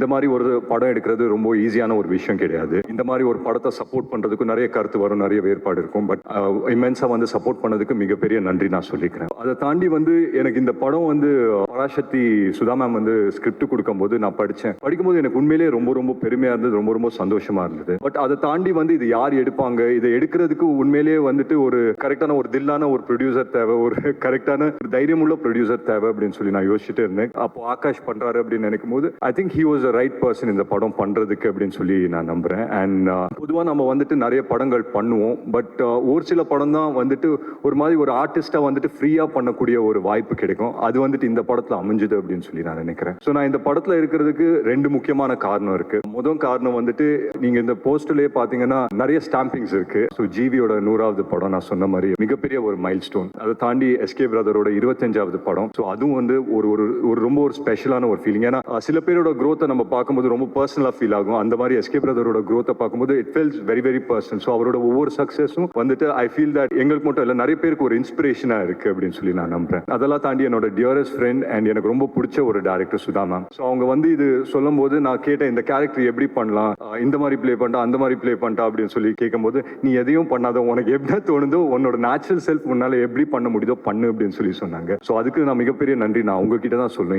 இந்த மாதிரி ஒரு படம் எடுக்கிறது ரொம்ப ஈஸியான ஒரு விஷயம் கிடையாது. இந்த மாதிரி ஒரு படத்தை சப்போர்ட் பண்றதுக்கு நிறைய கருத்து வரும், நிறைய வேறுபாடு இருக்கும். பட் இமென்ஸா வந்து சப்போர்ட் பண்ணதுக்கு மிகப்பெரிய நன்றி நான் சொல்லிக்கிறேன். அதை தாண்டி வந்து எனக்கு இந்த படம் வந்து பராசக்தி சுதா மேம் வந்து ஸ்கிரிப்ட் கொடுக்கும்போது நான் படிக்கும்போது எனக்கு உண்மையிலேயே ரொம்ப ரொம்ப பெருமையா இருந்தது, ரொம்ப ரொம்ப சந்தோஷமா இருந்தது. பட் அதை தாண்டி வந்து இது யார் எடுப்பாங்க, இதை எடுக்கிறதுக்கு உண்மையிலேயே வந்துட்டு ஒரு கரெக்டான ஒரு தில்லான ஒரு ப்ரொடியூசர் தேவை, ஒரு கரெக்டான ஒரு தைரியமுள்ள ப்ரொடியூசர் தேவை அப்படின்னு சொல்லி நான் யோசிச்சுட்டு இருந்தேன். அப்போ ஆகாஷ் பண்றாரு அப்படின்னு நினைக்கும் போது I think he was right person இந்த படம் பண்றதுக்கு அப்படின்னு சொல்லி நான் நம்புறேன். அண்ட் பொதுவாக நம்ம வந்துட்டு நிறைய படங்கள் பண்ணுவோம். பட் ஒரு சில படம் தான் வந்துட்டு ஒரு மாதிரி ஒரு ஆர்டிஸ்டா வந்துட்டு ஃப்ரீயா பண்ணக்கூடிய ஒரு வாய்ப்பு கிடைக்கும். அது வந்துட்டு இந்த படத்துல அமைஞ்சுது அப்படின்னு சொல்லி நான் நினைக்கிறேன். ஸோ நான் இந்த படத்துல இருக்கிறதுக்கு ரெண்டு முக்கியமான காரணம் இருக்கு. முதல் காரணம் வந்துட்டு நீங்க இந்த போஸ்டர்லயே பாத்தீங்கன்னா நிறைய ஸ்டாம்பிங்ஸ் இருக்கு. ஸோ ஜிவியோட 100வது படம் நான் சொன்ன மாதிரி மிகப்பெரிய ஒரு மைல் ஸ்டோன். அதை தாண்டி எஸ்கே பிரதரோட 25வது படம். ஸோ அதுவும் வந்து ஒரு ஒரு ரொம்ப ஒரு ஸ்பெஷலான ஒரு ஃபீலிங். ஏன்னா சில பேரோட growth நம்ம பார்க்கும்போது ரொம்ப பர்சனலா ஃபீல் ஆகும். அந்த மாதிரி எஸ்கே பிரதரோட growth பார்க்கும்போது it feels very very personal. So அவரோட ஒவ்வொரு சக்சஸும் வந்துட்டு ஐ ஃபீல் தட் எங்களுக்கு மட்டும் இல்லை, நிறைய பேருக்கு ஒரு இன்ஸ்பிரேஷனா இருக்கு அப்படின்னு சொல்லி நான் நம்புறேன். அதெல்லாம் தாண்டி என்னோட டியரஸ்ட் ஃப்ரெண்ட் அண்ட் எனக்கு ரொம்ப பிடிச்ச ஒரு டைரக்டர் சுதா மேம். ஸோ அவங்க வந்து இது சொல்லும் போது நான் கேட்டேன், இந்த கேரக்டர் எப்படி பண்ணலாம், இந்த மாதிரி பிளே பண்ணிட்டா அந்த மாதிரி பிளே பண்ணிட்டா அப்படின்னு சொல்லி கேட்கும்போது, நீ எதையும் பண்ணாத, உனக்கு எப்படி தோணுதோ உன்னோட நேச்சுரல் செல்ஃப் முன்னால எப்படி பண்ண முடியுதோ பண்ணு அப்படின்னு சொல்லி சொன்னாங்க. ஸோ அதுக்கு நான் மிகப்பெரிய நன்றி நான் உங்ககிட்ட தான் சொல்லுவேன்.